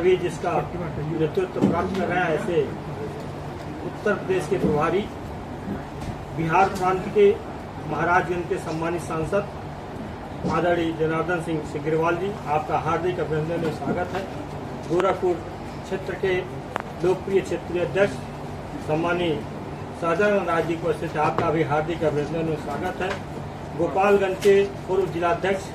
सभी जिसका नेतृत्व प्राप्त कर रहे हैं, ऐसे उत्तर प्रदेश के प्रभारी, बिहार प्रांत के महाराजगंज के सम्मानित सांसद आदरणीय जनार्दन सिंह सिग्रीवाल जी, आपका हार्दिक अभिनंदन और स्वागत है। गोरखपुर क्षेत्र के लोकप्रिय क्षेत्रीय अध्यक्ष सम्मानीय सहजानंद राज जी को उपस्थित है, आपका भी हार्दिक अभिनंदन और स्वागत है। गोपालगंज के पूर्व जिलाध्यक्ष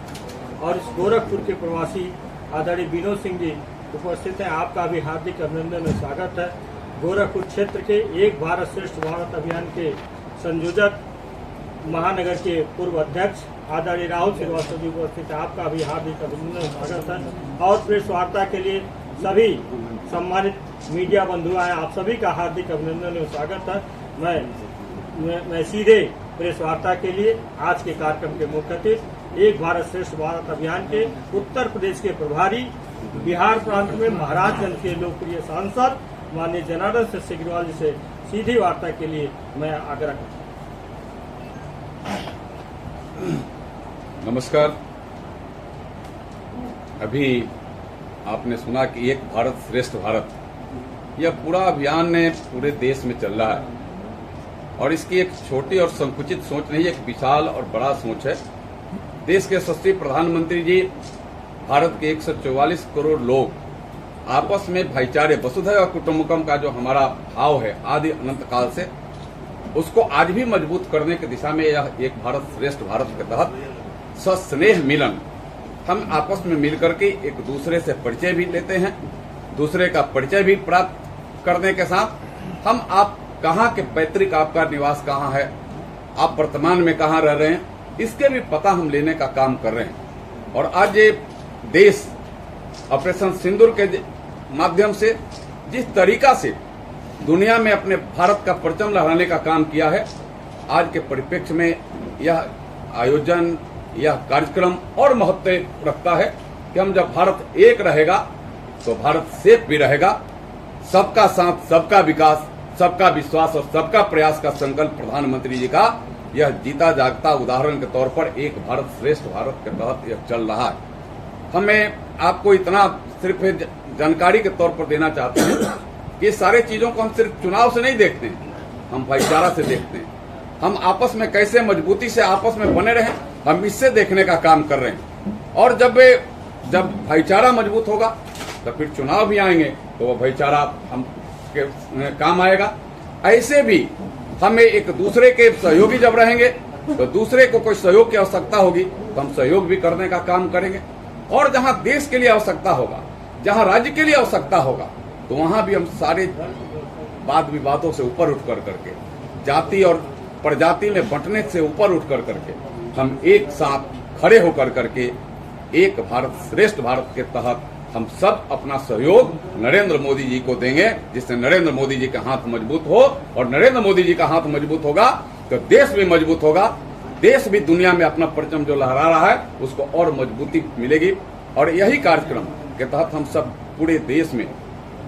और इस गोरखपुर के प्रवासी आदरणीय विनोद सिंह जी उपस्थित हैं, आपका भी हार्दिक अभिनंदन और स्वागत है। गोरखपुर क्षेत्र के एक भारत श्रेष्ठ भारत अभियान के संयोजक महानगर के पूर्व अध्यक्ष आदरणीय राहुल श्रीवास्तव जी उपस्थित है, आपका भी हार्दिक अभिनंदन और स्वागत है। और प्रेस वार्ता के लिए सभी सम्मानित मीडिया बंधु हैं, आप सभी का हार्दिक अभिनंदन और स्वागत है। मैं सीधे प्रेस वार्ता के लिए आज के कार्यक्रम के मुख्य अतिथि एक भारत श्रेष्ठ भारत अभियान के उत्तर प्रदेश के प्रभारी, बिहार प्रांत में महाराजगंज के लोकप्रिय सांसद माननीय जनार्दन सिंह सिग्रीवाल जी से सीधी वार्ता के लिए मैं आग्रह करता हूं। नमस्कार। अभी आपने सुना कि एक भारत श्रेष्ठ भारत, यह पूरा अभियान ने पूरे देश में चल रहा है और इसकी एक छोटी और संकुचित सोच नहीं, एक विशाल और बड़ा सोच है। देश के यशस्वी प्रधानमंत्री जी, भारत के 144 करोड़ लोग आपस में भाईचारे, वसुधैव कुटुंबकम का जो हमारा भाव है आदि अनंत काल से, उसको आज भी मजबूत करने की दिशा में यह एक भारत श्रेष्ठ भारत के तहत सस्नेह मिलन, हम आपस में मिलकर के एक दूसरे से परिचय भी लेते हैं, दूसरे का परिचय भी प्राप्त करने के साथ हम आप कहाँ के पैतृक, आपका निवास कहाँ है, आप वर्तमान में कहाँ रह रहे हैं, इसके भी पता हम लेने का काम कर रहे हैं। और आज ये देश ऑपरेशन सिंदूर के माध्यम से जिस तरीका से दुनिया में अपने भारत का परचम लहराने का काम किया है, आज के परिप्रेक्ष्य में यह आयोजन, यह कार्यक्रम और महत्व रखता है कि हम जब भारत एक रहेगा तो भारत सेफ भी रहेगा। सबका साथ, सबका विकास, सबका विश्वास और सबका प्रयास का संकल्प प्रधानमंत्री जी का यह जीता जागता उदाहरण के तौर पर एक भारत श्रेष्ठ भारत के तहत यह चल रहा है। हमें आपको इतना सिर्फ जानकारी के तौर पर देना चाहते हैं कि सारे चीजों को हम सिर्फ चुनाव से नहीं देखते हैं, हम भाईचारा से देखते हैं। हम आपस में कैसे मजबूती से आपस में बने रहें, हम इससे देखने का काम कर रहे हैं। और जब भाईचारा मजबूत होगा तो फिर चुनाव भी आएंगे तो वह भाईचारा हम के काम आएगा। ऐसे भी हमें एक दूसरे के सहयोगी जब रहेंगे तो दूसरे को कोई सहयोग की आवश्यकता होगी तो हम सहयोग भी करने का काम करेंगे। और जहां देश के लिए आवश्यकता होगा, जहां राज्य के लिए आवश्यकता होगा, तो वहां भी हम सारे वाद विवादों से ऊपर उठ कर करके, जाति और प्रजाति में बंटने से ऊपर उठ कर करके हम एक साथ खड़े होकर करके एक भारत श्रेष्ठ भारत के तहत हम सब अपना सहयोग नरेंद्र मोदी जी को देंगे, जिससे नरेंद्र मोदी जी का हाथ मजबूत हो। और नरेंद्र मोदी जी का हाथ मजबूत होगा तो देश भी मजबूत होगा, देश भी दुनिया में अपना परचम जो लहरा रहा है उसको और मजबूती मिलेगी। और यही कार्यक्रम के तहत हम सब पूरे देश में,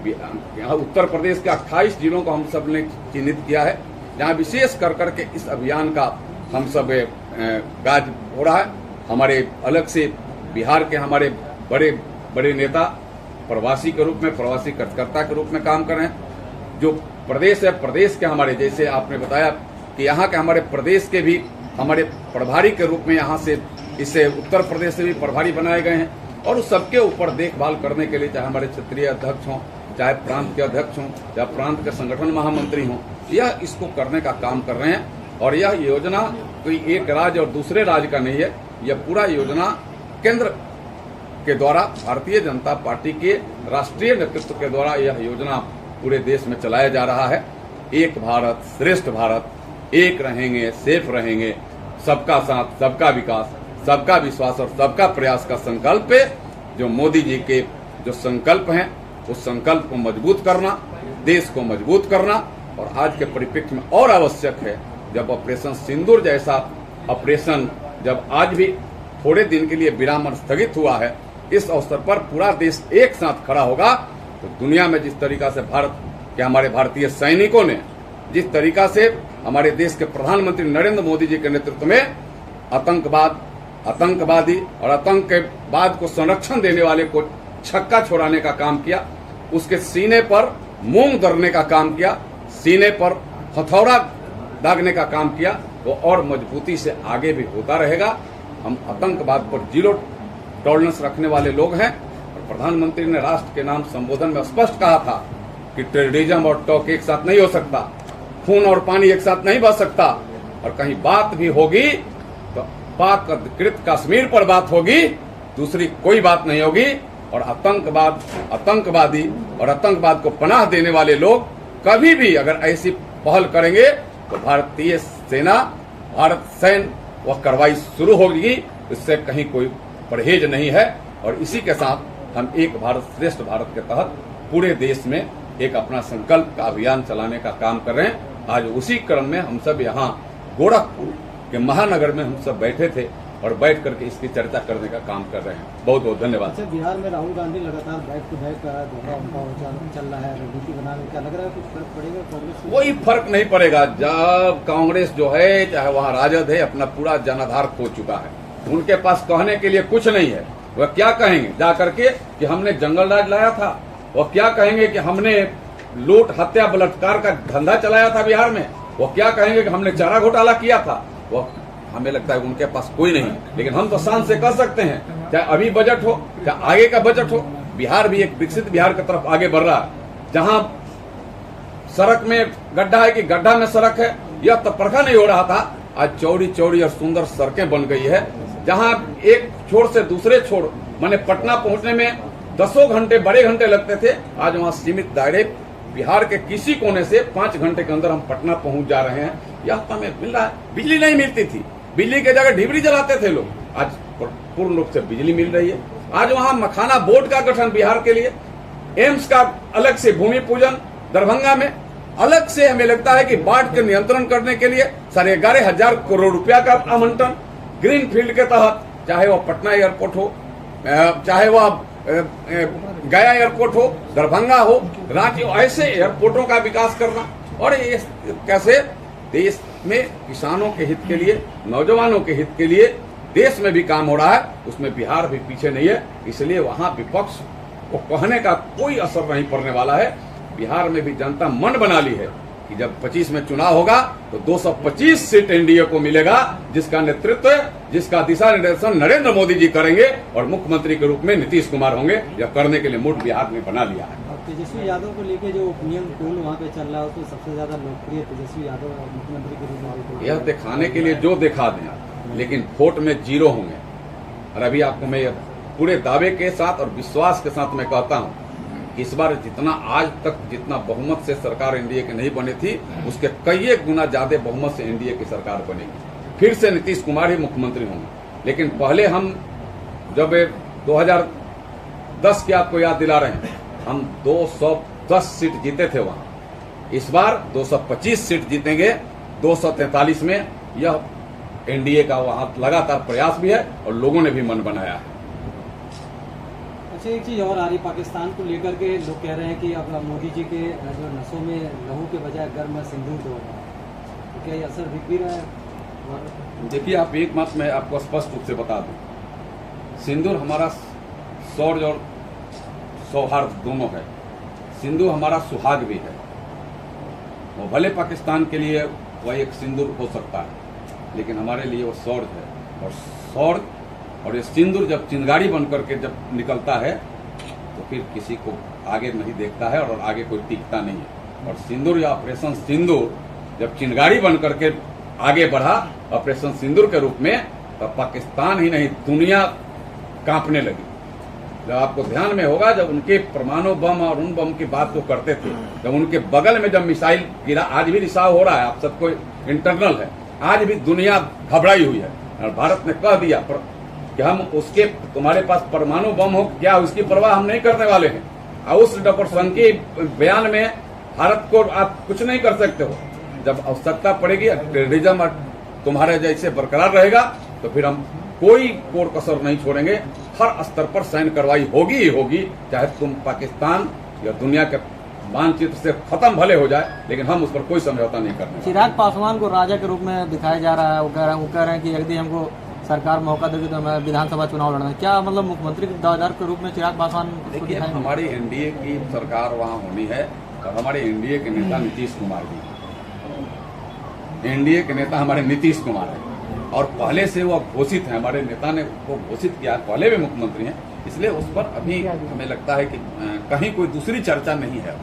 यहाँ उत्तर प्रदेश के 28 जिलों को हम सब ने चिन्हित किया है, जहाँ विशेष कर करके इस अभियान का हम सब कार्य हो रहा है। हमारे अलग से बिहार के हमारे बड़े बड़े नेता प्रवासी के रूप में, प्रवासी कार्यकर्ता के रूप में काम कर रहे हैं। जो प्रदेश है, प्रदेश के हमारे, जैसे आपने बताया कि यहाँ के हमारे प्रदेश के भी हमारे प्रभारी के रूप में यहाँ से, इससे उत्तर प्रदेश से भी प्रभारी बनाए गए हैं। और उस सबके ऊपर देखभाल करने के लिए चाहे हमारे क्षेत्रीय अध्यक्ष हों, चाहे प्रांत के अध्यक्ष हों, चाहे प्रांत के संगठन महामंत्री हों, यह इसको करने का काम कर रहे हैं। और यह योजना कोई एक राज्य और दूसरे राज्य का नहीं है, यह पूरा योजना केंद्र के द्वारा, भारतीय जनता पार्टी के राष्ट्रीय नेतृत्व के द्वारा यह योजना पूरे देश में चलाया जा रहा है। एक भारत श्रेष्ठ भारत, एक रहेंगे, सेफ रहेंगे, सबका साथ, सबका विकास, सबका विश्वास और सबका प्रयास का संकल्प है। जो मोदी जी के जो संकल्प हैं, उस संकल्प को मजबूत करना, देश को मजबूत करना। और आज के परिप्रेक्ष्य में और आवश्यक है, जब ऑपरेशन सिंदूर जैसा ऑपरेशन जब आज भी थोड़े दिन के लिए विराम स्थगित हुआ है, इस अवसर पर पूरा देश एक साथ खड़ा होगा तो दुनिया में जिस तरीका से भारत के हमारे भारतीय सैनिकों ने, जिस तरीका से हमारे देश के प्रधानमंत्री नरेंद्र मोदी जी के नेतृत्व में आतंकवाद, आतंकवादी और आतंकवाद को संरक्षण देने वाले को छक्का छोड़ाने का काम किया, उसके सीने पर मूंग दरने का काम किया, सीने पर हथौड़ा दागने का काम किया, वो और मजबूती से आगे भी होता रहेगा। हम आतंकवाद पर जीरो टॉलरेंस रखने वाले लोग हैं और प्रधानमंत्री ने राष्ट्र के नाम संबोधन में स्पष्ट कहा था कि टेररिज्म और टॉक एक साथ नहीं हो सकता, खून और पानी एक साथ नहीं बह सकता, और कहीं बात भी होगी तो पाक अधिकृत कश्मीर पर बात होगी, दूसरी कोई बात नहीं होगी। और आतंकवादी और आतंकवाद को पनाह देने वाले लोग कभी भी अगर ऐसी पहल करेंगे तो भारतीय सेना, भारत सैन्य वह कार्रवाई शुरू होगी, इससे कहीं कोई परहेज नहीं है। और इसी के साथ हम एक भारत श्रेष्ठ भारत के तहत पूरे देश में एक अपना संकल्प का अभियान चलाने का काम कर रहे हैं। आज उसी क्रम में हम सब यहाँ गोरखपुर के महानगर में हम सब बैठे थे और बैठ करके इसकी चर्चा करने का काम कर रहे हैं। बहुत बहुत धन्यवाद। अच्छा, बिहार में राहुल गांधी लगातार बैक टू बैक चल रहा है, रणनीति बनाने, क्या लग रहा है कुछ फर्क पड़ेगा कांग्रेस? कोई फर्क नहीं पड़ेगा। जब कांग्रेस जो है, चाहे वहाँ राजद है, अपना पूरा जनाधार खो चुका है, उनके पास कहने के लिए कुछ नहीं है। वह क्या कहेंगे जा करके कि हमने जंगल राज लाया था? वह क्या कहेंगे कि हमने लूट हत्या बलात्कार का धंधा चलाया था बिहार में? वह क्या कहेंगे कि हमने चारा घोटाला किया था? वह हमें लगता है उनके पास कोई नहीं है। लेकिन हम तो शान से कह सकते हैं, चाहे अभी बजट हो, चाहे आगे का बजट हो, बिहार भी एक विकसित बिहार की तरफ आगे बढ़ रहा है। जहां सड़क में गड्ढा है कि गड्ढा में सड़क है, यह तो परखा नहीं हो रहा था, आज चौड़ी चौड़ी और सुंदर सड़कें बन गई है। जहां एक छोर से दूसरे छोर माने पटना पहुंचने में 10 घंटे बड़े घंटे लगते थे, आज वहां सीमित दायरे बिहार के किसी कोने से 5 घंटे के अंदर हम पटना पहुंच जा रहे हैं। यह हमें मिल रहा है। बिजली नहीं मिलती थी, बिजली के जगह ढिबरी जलाते थे लोग, आज पूर्ण रूप से बिजली मिल रही है। आज वहां मखाना बोर्ड का गठन बिहार के लिए, एम्स का अलग से भूमि पूजन दरभंगा में, अलग से हमें लगता है कि बाढ़ के नियंत्रण करने के लिए 11,500 करोड़ रुपया का आवंटन ग्रीन फील्ड के तहत, चाहे वह पटना एयरपोर्ट हो, चाहे वह गया एयरपोर्ट हो, दरभंगा हो, रांची हो, ऐसे एयरपोर्टों का विकास करना। और ये कैसे देश में किसानों के हित के लिए, नौजवानों के हित के लिए देश में भी काम हो रहा है, उसमें बिहार भी पीछे नहीं है। इसलिए वहां विपक्ष को कहने का कोई असर नहीं पड़ने वाला है। बिहार में भी जनता मन बना ली है कि जब 25 में चुनाव होगा तो 225 सीट एनडीए को मिलेगा, जिसका नेतृत्व, जिसका दिशा निर्देशन नरेंद्र मोदी जी करेंगे और मुख्यमंत्री के रूप में नीतीश कुमार होंगे। यह करने के लिए मूड बिहार में बना लिया है। तेजस्वी यादव को लेकर जो ओपिनियन पोल वहाँ पे चल रहा है, तो सबसे ज्यादा लोकप्रिय तेजस्वी यादव मुख्यमंत्री के रूप में, यह दिखाने के लिए जो दिखा दें, लेकिन वोट में जीरो होंगे। और अभी आपको मैं पूरे दावे के साथ और विश्वास के साथ मैं कहता हूँ, इस बार जितना आज तक जितना बहुमत से सरकार एनडीए की नहीं बनी थी, उसके कई गुना ज्यादा बहुमत से एनडीए की सरकार बनेगी। फिर से नीतीश कुमार ही मुख्यमंत्री होंगे। लेकिन पहले हम जब 2010 की आपको याद दिला रहे हैं, हम 210 सीट जीते थे वहां। इस बार 225 सीट जीतेंगे 243 में। यह एनडीए का वहां लगातार प्रयास भी है और लोगों ने भी मन बनाया है। अच्छा, एक चीज और आ रही, पाकिस्तान को लेकर के लोग कह रहे हैं कि अब मोदी जी के जो नसों में लहू के बजाय गर्म सिंदूर दो, तो क्या ये असर दिख भी रहा है? देखिए, आप एक बात मैं आपको स्पष्ट रूप से बता दूं, सिंदूर हमारा शौर्य और सौहार्द दोनों है। सिंदूर हमारा सुहाग भी है। वो भले पाकिस्तान के लिए वह एक सिंदूर हो सकता है, लेकिन हमारे लिए वो शौर्य है। और शौर्य और ये सिंदूर जब चिंगारी बन करके जब निकलता है तो फिर किसी को आगे नहीं देखता है और आगे कोई टिकता नहीं है। और सिंदूर या ऑपरेशन सिंदूर जब चिंगारी बन करके आगे बढ़ा ऑपरेशन सिंदूर के रूप में, तब पाकिस्तान ही नहीं दुनिया कांपने लगी। जब आपको ध्यान में होगा, जब उनके परमाणु बम और उन बम की बात जो करते थे, जब उनके बगल में जब मिसाइल गिरा, आज भी रिसाव हो रहा है, आप सबको इंटरनल है, आज भी दुनिया घबराई हुई है। और भारत ने कह दिया कि हम उसके, तुम्हारे पास परमाणु बम हो क्या, उसकी परवाह हम नहीं करने वाले हैं। और उस डॉक्टर के बयान में भारत को आप कुछ नहीं कर सकते हो। जब आवश्यकता पड़ेगी, टेररिज्म तुम्हारे जैसे बरकरार रहेगा, तो फिर हम कोई कोर कसर नहीं छोड़ेंगे। हर स्तर पर सैन्य कार्रवाई होगी ही होगी, चाहे तुम पाकिस्तान या दुनिया के मानचित्र से खत्म भले हो जाए, लेकिन हम उस पर कोई समझौता नहीं करने। चिराग पासवान को राजा के रूप में दिखाया जा रहा है। वो कह रहे हैं कि यदि हमको सरकार मौका देगी तो मैं विधानसभा चुनाव लड़ना, क्या मतलब मुख्यमंत्री के दावेदार के रूप में चिराग पासवान उसको देखिए, दिखाएंगे? हमारी एनडीए की सरकार वहाँ होनी है और हमारे एनडीए के नेता नीतीश कुमार जी, एनडीए के नेता हमारे नीतीश कुमार हैं और पहले से वो घोषित हैं, हमारे नेता ने वो घोषित किया, पहले भी मुख्यमंत्री हैं, इसलिए उस पर अभी हमें लगता है कि कहीं कोई दूसरी चर्चा नहीं है।